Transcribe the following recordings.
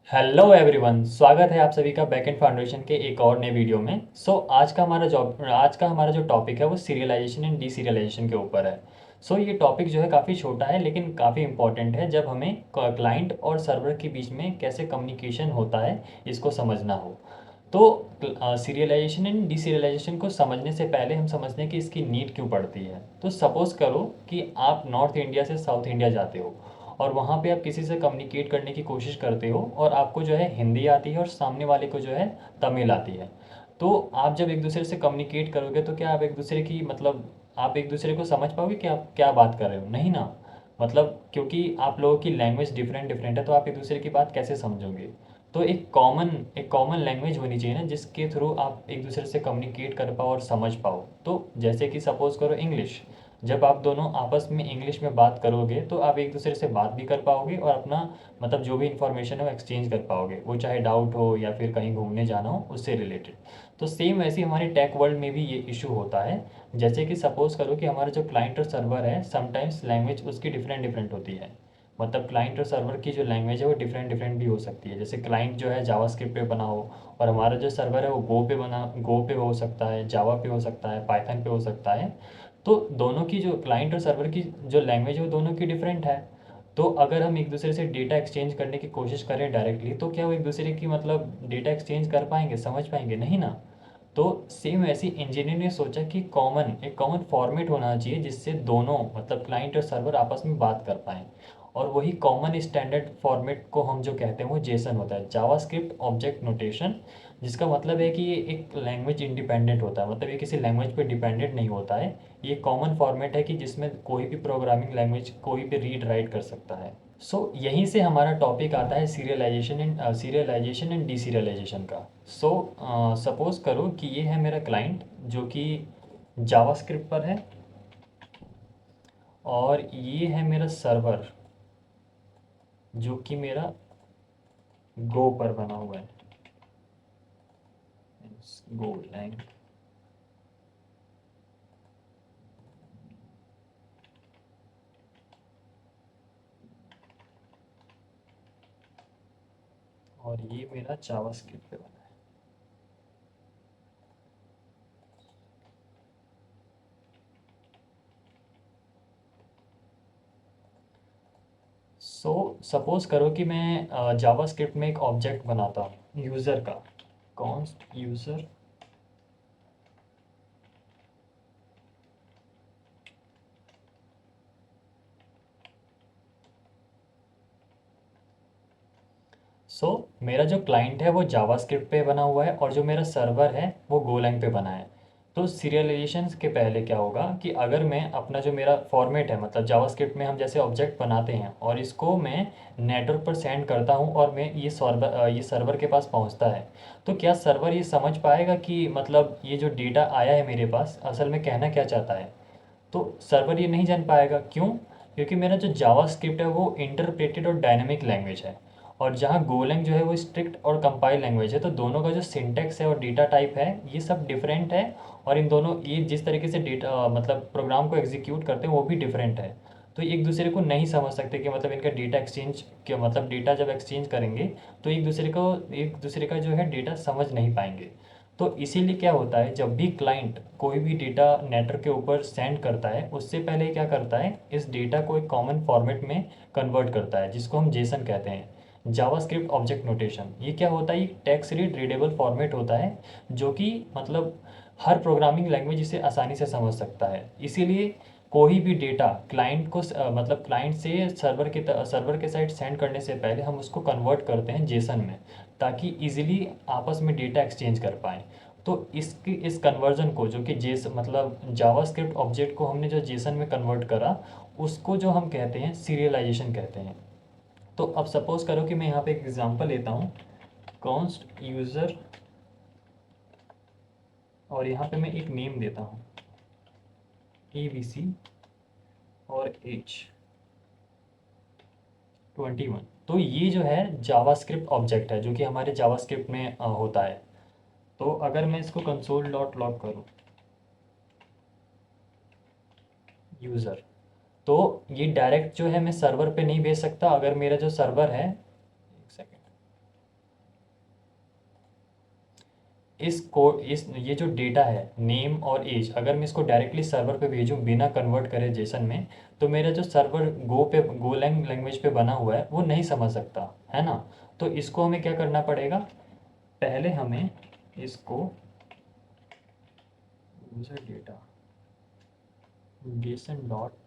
Hello everyone, स्वागत है आप सभी का बैकएंड फाउंडेशन के एक और नए वीडियो में। आज का हमारा जो टॉपिक है वो सीरियलाइजेशन एंड डीसीरियलाइजेशन के ऊपर है। ये टॉपिक जो है काफ़ी छोटा है लेकिन काफ़ी इंपॉर्टेंट है जब हमें क्लाइंट और सर्वर के बीच में कैसे कम्युनिकेशन होता है इसको समझना हो। तो सीरियलाइजेशन एंड डीसीरियलाइजेशन को समझने से पहले हम समझते हैं कि इसकी नीड क्यों पड़ती है। तो सपोज़ करो कि आप नॉर्थ इंडिया से साउथ इंडिया जाते हो और वहाँ पे आप किसी से कम्युनिकेट करने की कोशिश करते हो और आपको जो है हिंदी आती है और सामने वाले को जो है तमिल आती है। तो आप जब एक दूसरे से कम्युनिकेट करोगे तो क्या आप एक दूसरे की मतलब आप एक दूसरे को समझ पाओगे कि आप क्या बात कर रहे हो? नहीं ना। मतलब क्योंकि आप लोगों की लैंग्वेज डिफरेंट डिफरेंट है तो आप एक दूसरे की बात कैसे समझोगे? तो एक कॉमन लैंग्वेज होनी चाहिए ना जिसके थ्रू आप एक दूसरे से कम्युनिकेट कर पाओ और समझ पाओ। तो जैसे कि सपोज़ करो इंग्लिश। जब आप दोनों आपस में इंग्लिश में बात करोगे तो आप एक दूसरे से बात भी कर पाओगे और अपना मतलब जो भी इंफॉर्मेशन है वो एक्सचेंज कर पाओगे, वो चाहे डाउट हो या फिर कहीं घूमने जाना हो उससे रिलेटेड। तो सेम वैसे ही हमारे टेक वर्ल्ड में भी ये इशू होता है। जैसे कि सपोज़ करो कि हमारा जो क्लाइंट और सर्वर है समटाइम्स लैंग्वेज उसकी डिफरेंट डिफरेंट होती है। मतलब क्लाइंट और सर्वर की जो लैंग्वेज है वो डिफरेंट डिफरेंट भी हो सकती है। जैसे क्लाइंट जो है जावास्क्रिप्ट पे बना हो और हमारा जो सर्वर है वो गो पे हो सकता है, जावा पे हो सकता है, पाइथन पे हो सकता है। तो दोनों की जो क्लाइंट और सर्वर की जो लैंग्वेज है वो दोनों की डिफरेंट है। तो अगर हम एक दूसरे से डेटा एक्सचेंज करने की कोशिश करें डायरेक्टली तो क्या वो एक दूसरे की मतलब डेटा एक्सचेंज कर पाएंगे, समझ पाएंगे? नहीं ना। तो सेम ऐसी इंजीनियर ने सोचा कि एक कॉमन फॉर्मेट होना चाहिए जिससे दोनों मतलब क्लाइंट और सर्वर आपस में बात कर पाएँ। और वही कॉमन स्टैंडर्ड फॉर्मेट को हम जो कहते हैं वो जेसन होता है, जावास्क्रिप्ट ऑब्जेक्ट नोटेशन। जिसका मतलब है कि ये एक लैंग्वेज इंडिपेंडेंट होता है, मतलब ये किसी लैंग्वेज पे डिपेंडेंट नहीं होता है। ये कॉमन फॉर्मेट है कि जिसमें कोई भी प्रोग्रामिंग लैंग्वेज कोई भी रीड राइट कर सकता है। यहीं से हमारा टॉपिक आता है सीरियलाइजेशन एंड डीसीरियलाइजेशन का। सपोज़ करो कि ये है मेरा क्लाइंट जो कि जावास्क्रिप्ट पर है और ये है मेरा सर्वर जो कि मेरा गो पर बना हुआ है। गो लैंग। और ये मेरा जावास्क्रिप्ट पे बना है। सपोज़ करो कि मैं जावास्क्रिप्ट में एक ऑब्जेक्ट बनाता हूँ यूज़र का। Const user. मेरा जो क्लाइंट है वो जावास्क्रिप्ट पे बना हुआ है और जो मेरा सर्वर है वो गोलैंग पे बना है। तो सीरियलाइजेशन के पहले क्या होगा कि अगर मैं अपना जो मेरा फॉर्मेट है मतलब जावास्क्रिप्ट में हम जैसे ऑब्जेक्ट बनाते हैं और इसको मैं नेटवर्क पर सेंड करता हूँ और मैं ये सर्वर के पास पहुँचता है। तो क्या सर्वर ये समझ पाएगा कि मतलब ये जो डेटा आया है मेरे पास असल में कहना क्या चाहता है? तो सर्वर ये नहीं जान पाएगा। क्यों? क्योंकि मेरा जो जावास्क्रिप्ट है वो इंटरप्रेटेड और डायनेमिक लैंग्वेज है और जहाँ गोलैंग जो है वो स्ट्रिक्ट और कंपाइल लैंग्वेज है। तो दोनों का जो सिंटेक्स है और डेटा टाइप है ये सब डिफरेंट है। और इन दोनों ये जिस तरीके से डेटा मतलब प्रोग्राम को एग्जीक्यूट करते हैं वो भी डिफरेंट है। तो एक दूसरे को नहीं समझ सकते कि मतलब इनका डेटा एक्सचेंज क्या मतलब डेटा जब एक्सचेंज करेंगे तो एक दूसरे का जो है डेटा समझ नहीं पाएंगे। तो इसीलिए क्या होता है जब भी क्लाइंट कोई भी डेटा नेटवर्क के ऊपर सेंड करता है उससे पहले क्या करता है इस डेटा को एक कॉमन फॉर्मेट में कन्वर्ट करता है जिसको हम जेसन कहते हैं, जावास्क्रिप्ट ऑब्जेक्ट नोटेशन। ये क्या होता है? ये टेक्स्ट रीड रीडेबल फॉर्मेट होता है जो कि मतलब हर प्रोग्रामिंग लैंग्वेज इसे आसानी से समझ सकता है। इसीलिए कोई भी डेटा मतलब क्लाइंट से सर्वर के साइड सेंड करने से पहले हम उसको कन्वर्ट करते हैं जेसन में ताकि इजीली आपस में डेटा एक्सचेंज कर पाएँ। तो इसकी इस कन्वर्जन को जो कि जेस मतलब जावास्क्रिप्ट ऑब्जेक्ट को हमने जो जेसन में कन्वर्ट करा उसको जो हम कहते हैं सीरियलाइजेशन कहते हैं। तो अब सपोज़ करो कि मैं यहाँ पे एक एग्जांपल लेता हूँ, कॉन्स्ट यूज़र, और यहाँ पे मैं एक नेम देता हूँ ABC और एज 21। तो ये जो है जावास्क्रिप्ट ऑब्जेक्ट है जो कि हमारे जावास्क्रिप्ट में होता है। तो अगर मैं इसको कंसोल डॉट लॉग करूँ यूज़र, तो ये डायरेक्ट जो है मैं सर्वर पे नहीं भेज सकता। अगर मेरा जो सर्वर है, एक सेकेंड, इस ये जो डेटा है नेम और एज, अगर मैं इसको डायरेक्टली सर्वर पे भेजूँ बिना कन्वर्ट करे जेसन में, तो मेरा जो सर्वर गोलैंग लैंग्वेज पे बना हुआ है वो नहीं समझ सकता, है ना। तो इसको हमें क्या करना पड़ेगा, पहले हमें इसको यूजर डेटा जेसन डॉट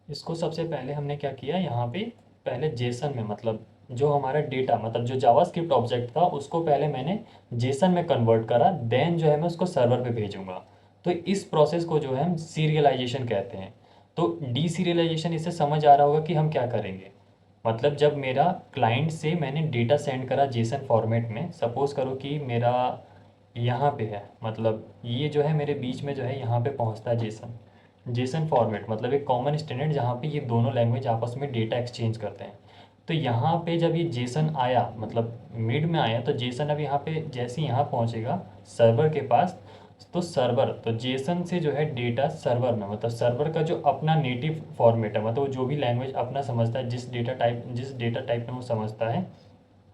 इसको सबसे पहले हमने क्या किया यहाँ पे, पहले जेसन में, मतलब जो हमारा डेटा, मतलब जो जावास्क्रिप्ट ऑब्जेक्ट था उसको पहले मैंने जेसन में कन्वर्ट करा, देन जो है मैं उसको सर्वर पे भेजूंगा। तो इस प्रोसेस को जो है हम सीरियलाइजेशन कहते हैं। तो डी सीरियलाइजेशन, इससे समझ आ रहा होगा कि हम क्या करेंगे। मतलब जब मेरा क्लाइंट से मैंने डेटा सेंड करा जेसन फॉर्मेट में, सपोज करो कि मेरा यहाँ पे है, मतलब ये जो है मेरे बीच में जो है यहाँ पे पहुँचता है जेसन। जेसन फॉर्मेट मतलब एक कॉमन स्टैंडर्ड जहाँ पे ये दोनों लैंग्वेज आपस में डेटा एक्सचेंज करते हैं। तो यहाँ पे जब ये जेसन आया, मतलब मिड में आया, तो जेसन अब यहाँ पे जैसे ही यहाँ पहुँचेगा सर्वर के पास, तो सर्वर तो जेसन से जो है डेटा सर्वर में, मतलब सर्वर का जो अपना नेटिव फॉर्मेट है, मतलब जो भी लैंग्वेज अपना समझता है, जिस डेटा टाइप में वो समझता है,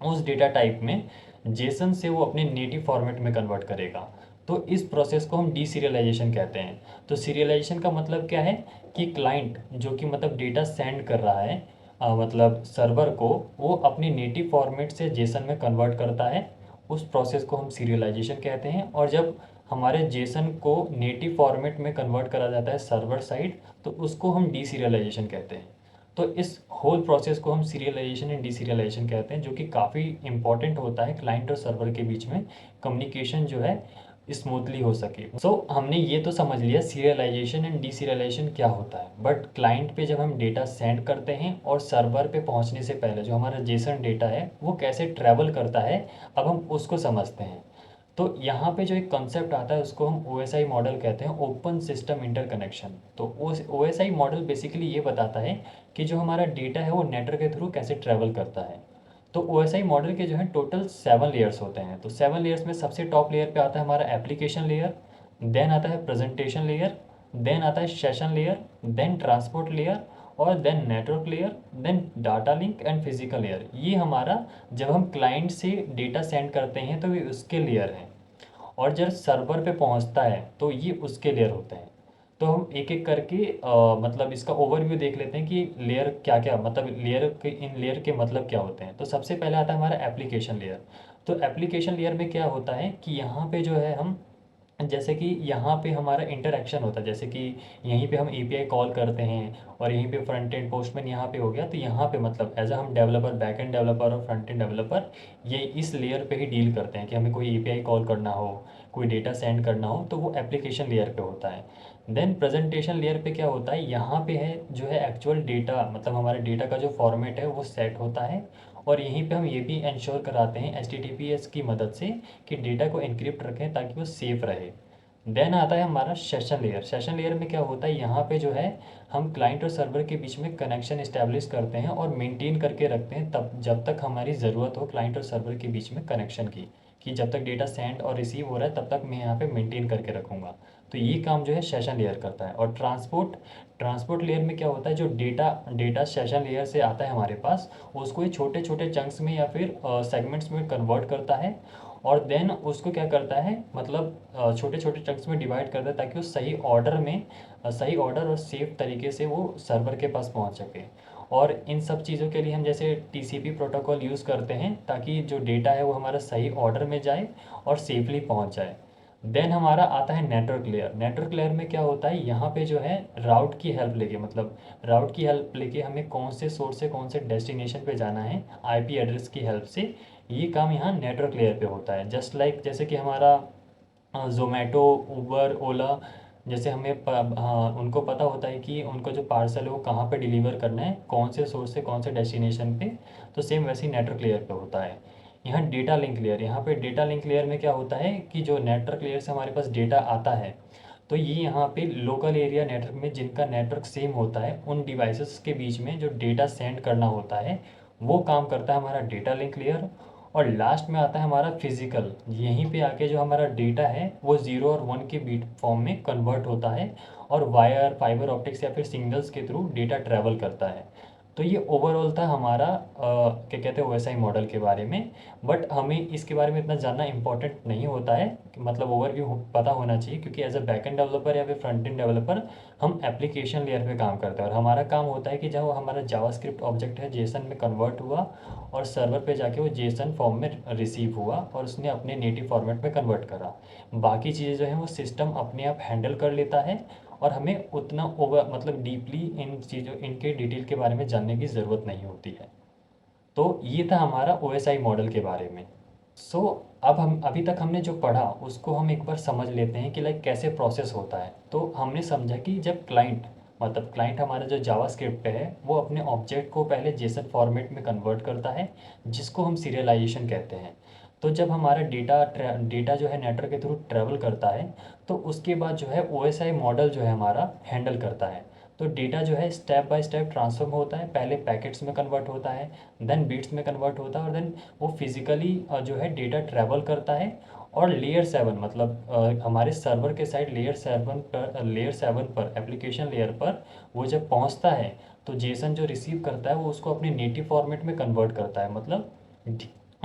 उस डेटा टाइप में जेसन से वो अपने नेटिव फॉर्मेट में कन्वर्ट करेगा। तो इस प्रोसेस को हम डी सीरियलाइजेशन कहते हैं। तो सीरियलाइजेशन का मतलब क्या है कि क्लाइंट जो कि मतलब डेटा सेंड कर रहा है, मतलब सर्वर को, वो अपने नेटिव फॉर्मेट से जेसन में कन्वर्ट करता है। उस प्रोसेस को हम सीरियलाइजेशन कहते हैं। और जब हमारे जेसन को नेटिव फॉर्मेट में कन्वर्ट करा जाता है सर्वर साइड, तो उसको हम डी सीरियलाइजेशन कहते हैं। तो इस होल प्रोसेस को हम सीरियलाइजेशन एंड डीसीरियलाइजेशन कहते हैं, जो कि काफ़ी इंपॉर्टेंट होता है क्लाइंट और सर्वर के बीच में कम्युनिकेशन जो है स्मूथली हो सके। सो हमने ये तो समझ लिया सीरियलाइजेशन एंड डीसीरियलाइजेशन क्या होता है। बट क्लाइंट पे जब हम डेटा सेंड करते हैं और सर्वर पे पहुंचने से पहले जो हमारा जेसन डेटा है वो कैसे ट्रैवल करता है, अब हम उसको समझते हैं। तो यहाँ पे जो एक कंसेप्ट आता है उसको हम ओ मॉडल कहते हैं, ओपन सिस्टम इंटरकनेक्शन। तो ओ मॉडल बेसिकली ये बताता है कि जो हमारा डेटा है वो नेटवर्क के थ्रू कैसे ट्रैवल करता है। तो ओ मॉडल के जो है टोटल 7 लेयर्स होते हैं। तो 7 लेयर्स में सबसे टॉप लेयर पे आता है हमारा एप्लीकेशन लेयर, देन आता है प्रेजेंटेशन लेयर, देन आता है session layer, then transport layer, और then network layer, then data link and physical layer. ये हमारा जब हम क्लाइंट से डेटा सेंड करते हैं तो ये उसके लेयर हैं, और जब सर्वर पे पहुंचता है तो ये उसके लेयर होते हैं। तो हम एक एक करके मतलब इसका ओवरव्यू देख लेते हैं कि लेयर क्या क्या, मतलब इन लेयर के मतलब क्या होते हैं। तो सबसे पहले आता है हमारा एप्लीकेशन लेयर। तो एप्लीकेशन लेयर में क्या होता है कि यहाँ पे जो है हम, जैसे कि यहाँ पे हमारा इंटरेक्शन होता है, जैसे कि यहीं पे हम एपीआई कॉल करते हैं, और यहीं पे फ्रंट एंड पोस्टमैन यहाँ पे हो गया, तो यहाँ पे मतलब एज हम डेवलपर, बैक एंड डेवलपर और फ्रंट एंड डेवलपर, ये इस लेयर पे ही डील करते हैं कि हमें कोई एपीआई कॉल करना हो, कोई डेटा सेंड करना हो, तो वो एप्लीकेशन लेयर पे होता है। देन प्रेजेंटेशन लेयर पे क्या होता है, यहाँ पे है जो है एक्चुअल डेटा, मतलब हमारे डेटा का जो फॉर्मेट है वो सेट होता है, और यहीं पे हम ये भी इंश्योर कराते हैं एच की मदद से कि डेटा को एनक्रिप्ट रखें ताकि वो सेफ रहे। देन आता है हमारा सेशन लेयर। सेशन लेयर में क्या होता है, यहाँ पे जो है हम क्लाइंट और सर्वर के बीच में कनेक्शन इस्टेब्लिश करते हैं और मेंटेन करके रखते हैं, तब जब तक हमारी ज़रूरत हो क्लाइंट और सर्वर के बीच में कनेक्शन की, कि जब तक डेटा सेंड और रिसीव हो रहा है तब तक मैं यहाँ पे मेंटेन करके रखूँगा। तो ये काम जो है सेशन लेयर करता है। और ट्रांसपोर्ट लेयर में क्या होता है, जो डेटा डेटा सेशन लेयर से आता है हमारे पास, उसको ये छोटे छोटे चंक्स में या फिर सेगमेंट्स में कन्वर्ट करता है, और देन उसको क्या करता है, मतलब छोटे छोटे चंक्स में डिवाइड करता है ताकि वो सही ऑर्डर और सेफ तरीके से वो सर्वर के पास पहुंच सके। और इन सब चीज़ों के लिए हम जैसे टीसीपी प्रोटोकॉल यूज़ करते हैं ताकि जो डेटा है वो हमारा सही ऑर्डर में जाए और सेफली पहुंच जाए। देन हमारा आता है नेटवर्क लेयर। नेटवर्क लेयर में क्या होता है, यहाँ पे जो है राउट की हेल्प लेके, मतलब राउट की हेल्प लेके हमें कौन से सोर्स से कौन से डेस्टिनेशन पे जाना है, आईपी एड्रेस की हेल्प से, ये काम यहाँ नेटवर्क लेयर पे होता है। जस्ट लाइक जैसे कि हमारा ज़ोमैटो, उबर, ओला, जैसे हाँ, उनको पता होता है कि उनको जो पार्सल है वो कहाँ पे डिलीवर करना है, कौन से सोर्स से कौन से डेस्टिनेशन पे। तो सेम वैसे ही नेटवर्क लेयर पे होता है। यहाँ डेटा लिंक लेयर, यहाँ पे डेटा लिंक लेयर में क्या होता है कि जो नेटवर्क लेयर से हमारे पास डेटा आता है, तो ये यहाँ पे लोकल एरिया नेटवर्क में जिनका नेटवर्क सेम होता है उन डिवाइसेस के बीच में जो डेटा सेंड करना होता है वो काम करता है हमारा डेटा लिंक लेयर। और लास्ट में आता है हमारा फिजिकल, यहीं पे आके जो हमारा डेटा है वो 0 और 1 के बीट फॉर्म में कन्वर्ट होता है और वायर फाइबर ऑप्टिक्स या फिर सिग्नल्स के थ्रू डेटा ट्रैवल करता है। तो ये ओवरऑल था हमारा क्या कहते हैं ओएसआई मॉडल के बारे में। बट हमें इसके बारे में इतना जानना इंपॉर्टेंट नहीं होता है कि मतलब ओवरव्यू पता होना चाहिए, क्योंकि एज अ बैकएंड डेवलपर या फिर फ्रंट एंड डेवलपर हम एप्लीकेशन लेयर पे काम करते हैं और हमारा काम होता है कि जब हमारा जावास्क्रिप्ट ऑब्जेक्ट है जेसन में कन्वर्ट हुआ और सर्वर पे जाके वो जेसन फॉर्म में रिसीव हुआ और उसने अपने नेटिव फॉर्मेट में कन्वर्ट करा। बाकी चीज़ें जो हैं वो सिस्टम अपने आप हैंडल कर लेता है और हमें उतना ओवर मतलब डीपली इन चीज़ों इनके डिटेल के बारे में जानने की ज़रूरत नहीं होती है। तो ये था हमारा ओएसआई मॉडल के बारे में। सो अब हम अभी तक हमने जो पढ़ा उसको हम एक बार समझ लेते हैं कि लाइक कैसे प्रोसेस होता है। तो हमने समझा कि जब क्लाइंट मतलब क्लाइंट हमारा जो जावास्क्रिप्ट है वो अपने ऑब्जेक्ट को पहले जेसन फॉर्मेट में कन्वर्ट करता है जिसको हम सीरियलाइजेशन कहते हैं। तो जब हमारा डेटा जो है नेटवर्क के थ्रू ट्रैवल करता है तो उसके बाद जो है ओएसआई मॉडल जो है हमारा हैंडल करता है। तो डेटा जो है स्टेप बाय स्टेप ट्रांसफॉर्म होता है, पहले पैकेट्स में कन्वर्ट होता है, देन बिट्स में कन्वर्ट होता है और देन वो फिजिकली जो है डेटा ट्रैवल करता है। और लेयर 7 मतलब हमारे सर्वर के साइड लेयर 7 पर एप्लीकेशन लेयर पर वो जब पहुंचता है तो जेसन जो रिसीव करता है वो उसको अपने नेटिव फॉर्मेट में कन्वर्ट करता है, मतलब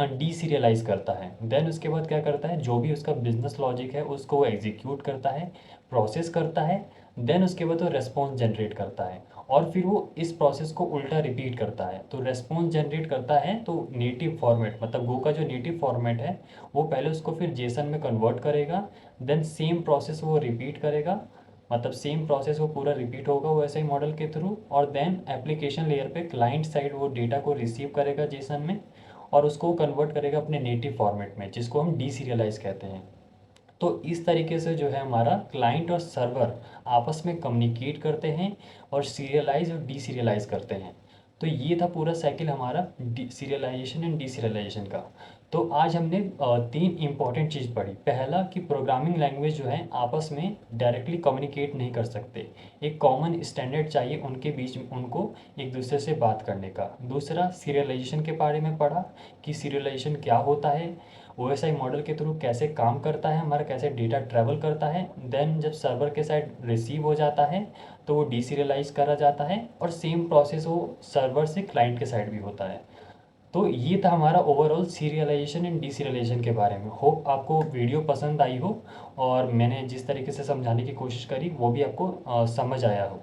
डी सीरियलाइज करता है। देन उसके बाद क्या करता है, जो भी उसका बिजनेस लॉजिक है उसको वो एग्जीक्यूट करता है, प्रोसेस करता है। देन उसके बाद वो रेस्पॉन्स जनरेट करता है और फिर वो इस प्रोसेस को उल्टा रिपीट करता है। तो रेस्पॉन्स जनरेट करता है तो नेटिव फॉर्मेट मतलब गो का जो नेटिव फॉर्मेट है वो पहले उसको फिर जेसन में कन्वर्ट करेगा। देन सेम प्रोसेस वो रिपीट करेगा, मतलब सेम प्रोसेस वो पूरा रिपीट होगा वैसे ही मॉडल के थ्रू। और देन एप्लीकेशन लेयर पे क्लाइंट साइड वो डेटा को रिसीव करेगा जेसन में और उसको कन्वर्ट करेगा अपने नेटिव फॉर्मेट में जिसको हम डी सीरियलाइज कहते हैं। तो इस तरीके से जो है हमारा क्लाइंट और सर्वर आपस में कम्युनिकेट करते हैं और सीरियलाइज और डी सीरियलाइज करते हैं। तो ये था पूरा साइकिल हमारा सीरियलाइजेशन एंड डी सीरियलाइजेशन का। तो आज हमने 3 इंपॉर्टेंट चीज़ पढ़ी। पहला कि प्रोग्रामिंग लैंग्वेज जो है आपस में डायरेक्टली कम्युनिकेट नहीं कर सकते, एक कॉमन स्टैंडर्ड चाहिए उनके बीच में उनको एक दूसरे से बात करने का। दूसरा सीरियलाइजेशन के बारे में पढ़ा कि सीरियलाइजेशन क्या होता है, ओएसआई मॉडल के थ्रू कैसे काम करता है, हमारा कैसे डेटा ट्रैवल करता है। देन जब सर्वर के साइड रिसीव हो जाता है तो वो डीसीरियलाइज करा जाता है और सेम प्रोसेस वो सर्वर से क्लाइंट के साइड भी होता है। तो ये था हमारा ओवरऑल सीरियलाइजेशन एंड डीसीरियलाइजेशन के बारे में। होप आपको वीडियो पसंद आई हो और मैंने जिस तरीके से समझाने की कोशिश करी वो भी आपको समझ आया हो।